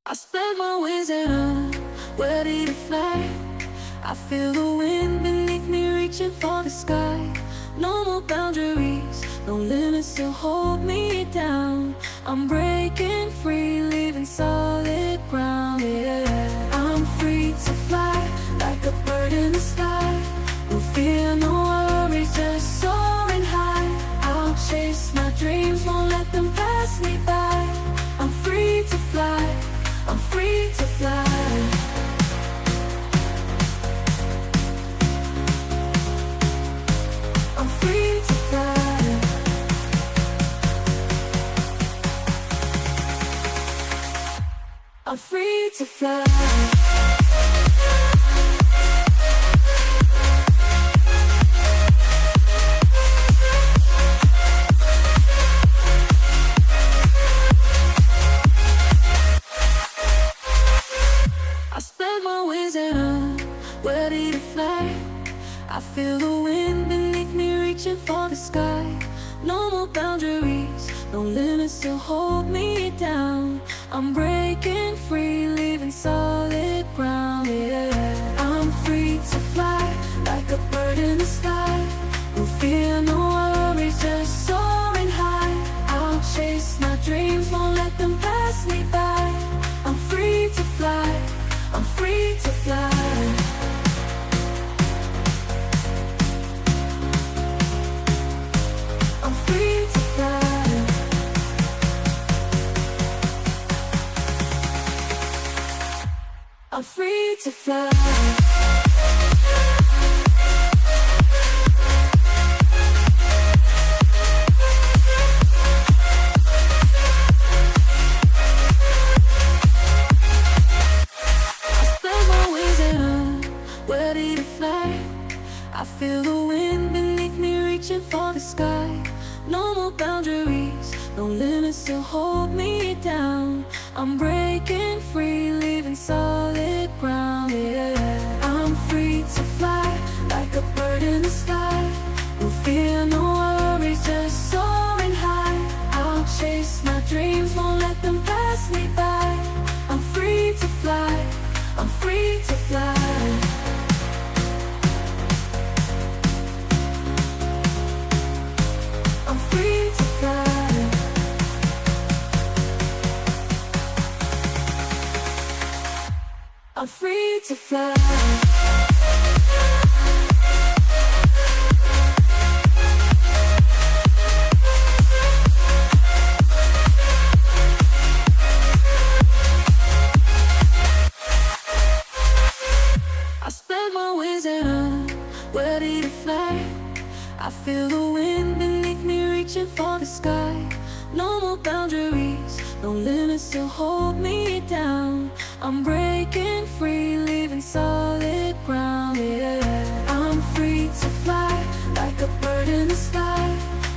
I spread my wings and I'm ready to fly. I feel the wind beneath me reaching for the sky. No more boundaries, no limits to hold me down. I'm breaking free, leaving solid ground, yeah. I'm free to fly, like a bird in the sky. No fear, no worries, just soaring high. I'll chase my dreams, won't let them pass me by. I'm free to fly, I'm free to fly. I'm free to fly. I'm free to fly. I spread my wings and I'm ready to fly. I feel the wind beneath me reaching for the sky. No more boundaries, no limits to hold me down. I'm breaking free, leaving solid ground, yeah. I'm free to fly, like a bird in the sky. No fear, no worries, just soaring high. I'll chase my dreams, won't let them pass me by. I'm free to fly, I'm free to fly. I'm free to fly. I'm free to fly. Ready to fly. I feel the wind beneath me reaching for the sky. No more boundaries, no limits to hold me down. I'm breaking free, leaving solid ground, yeah. I'm free to fly, like a bird in the sky. No fear, no worries, just soaring high. I'll chase my dreams, won't let them pass me by. I'm free to fly, I'm free to fly. I'm free to fly. I'm free to fly. I spread my wings and I'm ready to fly. I feel the wind beneath me reaching for the sky. No more boundaries, no limits to hold me down. I'm breaking free, leaving solid ground, yeah. I'm free to fly, like a bird in the sky.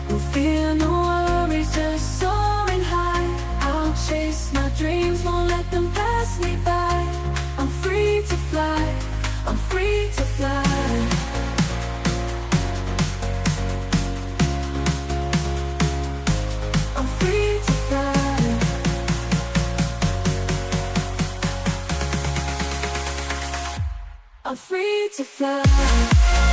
No fear, no worries, just soaring high. I'll chase my dreams, won't let them pass me by. I'm free to fly, I'm free to fly. I'm free to fly. I'm free to fly.